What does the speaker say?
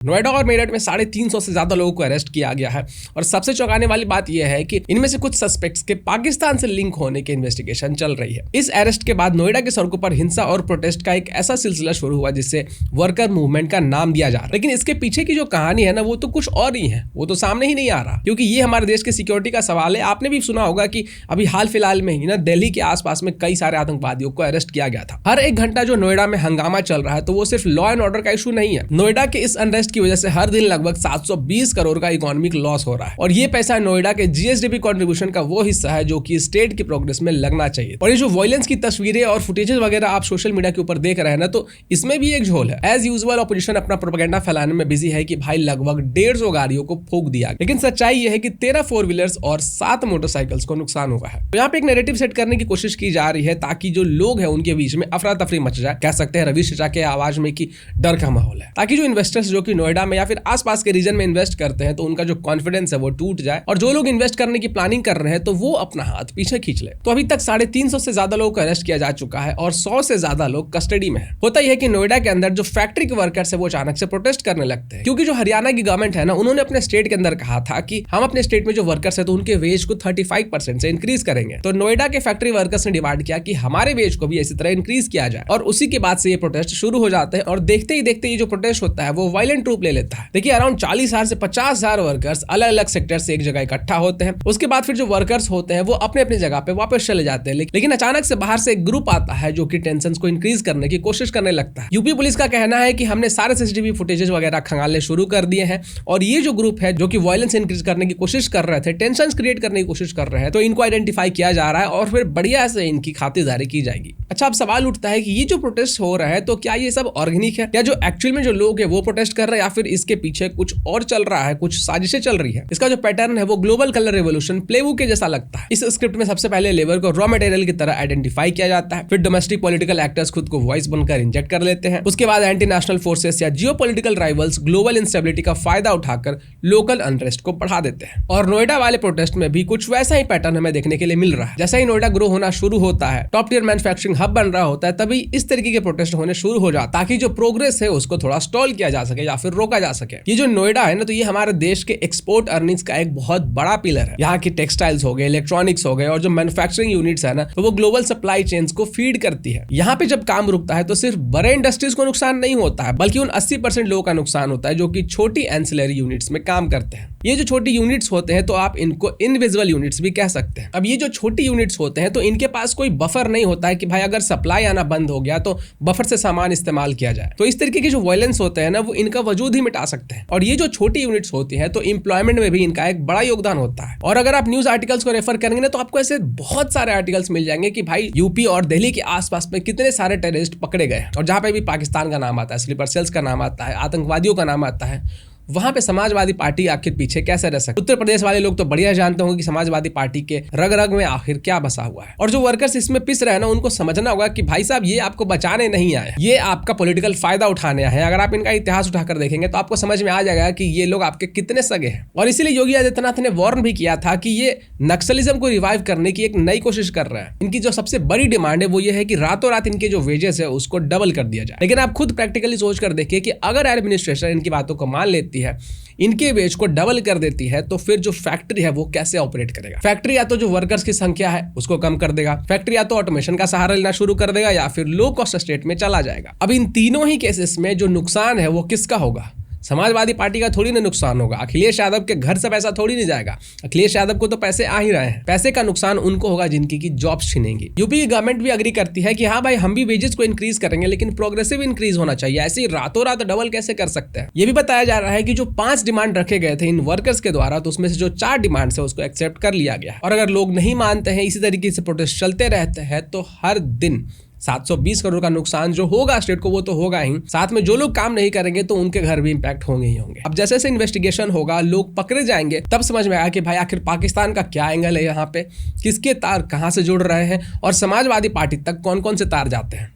नोएडा और मेरठ में 350 से ज्यादा लोगों को अरेस्ट किया गया है और सबसे चौंकाने वाली बात यह है कि इनमें से कुछ सस्पेक्ट्स के पाकिस्तान से लिंक होने की इन्वेस्टिगेशन चल रही है। इस अरेस्ट के बाद नोएडा के सड़कों पर हिंसा और प्रोटेस्ट का एक ऐसा सिलसिला शुरू हुआ जिससे वर्कर मूवमेंट का नाम दिया जा रहा है। लेकिन इसके पीछे की जो कहानी है ना, वो तो कुछ और ही है, वो तो सामने ही नहीं आ रहा, क्योंकि ये हमारे देश के सिक्योरिटी का सवाल है। आपने भी सुना होगा कि अभी हाल फिलहाल में ही ना दिल्ली के आसपास में कई सारे आतंकवादियों को अरेस्ट किया गया था। हर एक घंटा जो नोएडा में हंगामा चल रहा है, तो वो सिर्फ लॉ एंड ऑर्डर का इशू नहीं है। नोएडा के इस अनरेस्ट की वजह से हर दिन लगभग 720 करोड़ का इकोनॉमिक लॉस हो रहा है और ये पैसा नोएडा के जीएसडीपी कंट्रीब्यूशन का वो हिस्सा है जो कि स्टेट की प्रोग्रेस में लगना चाहिए। और ये जो वायलेंस की तस्वीरें और फुटेजेस वगैरह आप सोशल मीडिया के ऊपर देख रहे हैं ना, तो इसमें भी एक झोल है। एज यूजुअल ऑपोजिशन अपना प्रोपेगेंडा फैलाने में बिजी है कि भाई लगभग 150 गाड़ियों को फूंक दिया, लेकिन सच्चाई ये है कि 13 फोर व्हीलर्स और 7 मोटरसाइकिल्स को नुकसान हुआ है। तो यहाँ पे एक नैरेटिव सेट करने की कोशिश की जा रही है ताकि जो लोग हैं उनके बीच में अफरा तफरी मच जाए। कह सकते हैं रवि चचा के आवाज में कि डर का माहौल है, ताकि जो इन्वेस्टर्स जो कि नोएडा में या फिर आसपास के रीजन में इन्वेस्ट करते हैं तो उनका जो कॉन्फिडेंस है वो टूट जाए, और जो लोग इन्वेस्ट करने की प्लानिंग कर रहे हैं तो वो अपना हाथ पीछे खींच ले। तो अभी तक 350 से ज्यादा लोगों को अरेस्ट किया जा चुका है और 100 से ज्यादा लोग कस्टडी में है। होता यह है कि नोएडा के अंदर जो फैक्ट्री के वर्कर्स है वो अचानक से प्रोटेस्ट करने लगते हैं, क्योंकि जो हरियाणा की गवर्नमेंट है ना, उन्होंने अपने स्टेट के अंदर कहा था कि हम अपने स्टेट में जो वर्कर्स है तो उनके वेज को 35% से इंक्रीज करेंगे। तो नोएडा के फैक्ट्री वर्कर्स ने डिमांड किया कि हमारे वेज को भी इसी तरह इंक्रीज किया जाए, और उसी के बाद से ये प्रोटेस्ट शुरू हो जाते हैं। और देखते ही देखते ये जो प्रोटेस्ट होता है वो वायलेंट रूप ले लेता है। देखिए अराउंड 40,000 से 50,000 वर्कर्स अलग अलग सेक्टर से एक जगह इकट्ठा होते हैं। उसके बाद फिर जो वर्कर्स होते हैं वो अपने अपनी जगह पे वापस चले जाते हैं, लेकिन अचानक से बाहर से एक ग्रुप आता है जो कि टेंशन को इंक्रीज करने की कोशिश करने लगता है। यूपी पुलिस का कहना है कि हमने सारे सीसीटीवी फुटेजेस वगैरह खंगालने शुरू कर दिए हैं, और ये जो ग्रुप है जो कि वायलेंस इंक्रीज करने की कोशिश कर रहे थे, टेंशन क्रिएट करने की कोशिश कर रहे हैं, तो इनको आइडेंटिफाई किया जा रहा है और फिर बढ़िया से इनकी खातिरदारी की जाएगी। अच्छा, अब सवाल उठता है कि ये जो प्रोटेस्ट हो रहा है तो क्या ये सब ऑर्गेनिक है, या जो एक्चुअल में जो लोग है वो प्रोटेस्ट कर रहे हैं, या फिर इसके पीछे कुछ और चल रहा है, कुछ साजिशें चल रही है। इसका जो पैटर्न है वो ग्लोबल कलर रेवोल्यूशन प्लेबुक के जैसा लगता है। इस स्क्रिप्ट में सबसे पहले लेबर को रॉ मटेरियल की तरह आइडेंटिफाई किया जाता है, फिर डोमेस्टिक पॉलिटिकल एक्टर्स खुद को वॉइस बनकर इंजेक्ट कर लेते हैं। उसके बाद एंटी नेशनल फोर्सेस या जियोपॉलिटिकल राइवल्स ग्लोबल इंस्टेबिलिटी का फायदा उठाकर लोकल अनरेस्ट को बढ़ा देते हैं। और नोएडा वाले प्रोटेस्ट में भी कुछ वैसा ही पैटर्न हमें देखने के लिए मिल रहा है। जैसा ही नोएडा ग्रो होना शुरू होता है, टॉप टियर मैन्युफैक्चरिंग हब बन रहा होता है, तभी इस तरीके के प्रोटेस्ट होने शुरू हो जाता है, ताकि जो प्रोग्रेस है उसको थोड़ा स्टॉल किया जा सके या फिर रोका जा सके। ये जो नोएडा है ना, तो ये हमारे देश के एक्सपोर्ट अर्निंग्स का एक बहुत बड़ा पिलर है। यहाँ की टेक्सटाइल्स हो गए, इलेक्ट्रॉनिक्स हो गए, और जो मैन्युफैक्चरिंग यूनिट्स है ना, तो वो ग्लोबल सप्लाई चेन्स को फीड करती है। यहाँ पे जब काम रुकता है तो सिर्फ बड़े इंडस्ट्रीज को नुकसान नहीं होता है, बल्कि उन 80% लोगों का नुकसान होता है जो कि छोटी एंसिलरी यूनिट्स में काम करते हैं। ये जो छोटी यूनिट्स होते हैं तो आप इनको इनविजिबल यूनिट्स भी कह सकते हैं। अब ये जो छोटी यूनिट्स होते हैं तो इनके पास कोई बफर नहीं होता है कि भाई अगर सप्लाई आना बंद हो गया तो बफर से सामान इस्तेमाल किया जाए। तो इस तरीके के जो वायलेंस होते हैं ना, वो इनका वजूद ही मिटा सकते हैं। और ये जो छोटी यूनिट्स होती है तो एम्प्लॉयमेंट में भी इनका एक बड़ा योगदान होता है। और अगर आप न्यूज आर्टिकल्स को रेफर करेंगे ना, तो आपको ऐसे बहुत सारे आर्टिकल्स मिल जाएंगे कि भाई यूपी और दिल्ली के आसपास में कितने सारे टेररिस्ट पकड़े गए, और जहां पे भी पाकिस्तान का नाम आता है, स्लीपर सेल्स का नाम आता है, आतंकवादियों का नाम आता है, वहां पे समाजवादी पार्टी आखिर पीछे कैसे रह सकती है। उत्तर प्रदेश वाले लोग तो बढ़िया जानते होंगे कि समाजवादी पार्टी के रग रग में आखिर क्या बसा हुआ है। और जो वर्कर्स इसमें पिस रहे हैं ना, उनको समझना होगा कि भाई साहब ये आपको बचाने नहीं आए, ये आपका पॉलिटिकल फायदा उठाने आए हैं। अगर आप इनका इतिहास उठाकर देखेंगे तो आपको समझ में आ जाएगा कि ये लोग आपके कितने सगे हैं। और इसीलिए योगी आदित्यनाथ ने वार्न भी किया था कि ये नक्सलिज्म को रिवाइव करने की एक नई कोशिश कर रहे हैं। इनकी जो सबसे बड़ी डिमांड है वो ये है कि रातों रात इनके जो वेजेस है उसको डबल कर दिया जाए। लेकिन आप खुद प्रैक्टिकली सोच कर देखिए कि अगर एडमिनिस्ट्रेशन इनकी बातों को मान लेती है, इनके वेज को डबल कर देती है, तो फिर जो फैक्ट्री है वो कैसे ऑपरेट करेगा। फैक्ट्री या तो जो वर्कर्स की संख्या है उसको कम कर देगा, फैक्ट्री या तो ऑटोमेशन का सहारा लेना शुरू कर देगा, या फिर लो कॉस्ट स्टेट में चला जाएगा। अब इन तीनों ही केसेस में जो नुकसान है वो किसका होगा? समाजवादी पार्टी का थोड़ी ना नुकसान होगा। अखिलेश यादव के घर से पैसा थोड़ी नहीं जाएगा। अखिलेश यादव को तो पैसे आ ही रहे हैं। पैसे का नुकसान उनको होगा जिनकी की जॉब्स छिनेंगी। यूपी की गवर्नमेंट भी अग्री करती है कि हाँ भाई, हम भी वेजेस को इंक्रीज करेंगे, लेकिन प्रोग्रेसिव इंक्रीज होना चाहिए। ऐसे ही रातों रात डबल कैसे कर सकते हैं। ये भी बताया जा रहा है कि जो 5 डिमांड रखे गए थे इन वर्कर्स के द्वारा, तो उसमें से जो 4 डिमांड्स है उसको एक्सेप्ट कर लिया गया। और अगर लोग नहीं मानते हैं, इसी तरीके से प्रोटेस्ट चलते रहते हैं, तो हर दिन 720 करोड़ का नुकसान जो होगा स्टेट को वो तो होगा ही, साथ में जो लोग काम नहीं करेंगे तो उनके घर भी इंपैक्ट होंगे ही होंगे। अब जैसे जैसे इन्वेस्टिगेशन होगा, लोग पकड़े जाएंगे, तब समझ में आया कि भाई आखिर पाकिस्तान का क्या एंगल है यहाँ पे, किसके तार कहाँ से जुड़ रहे हैं, और समाजवादी पार्टी तक कौन कौन से तार जाते हैं।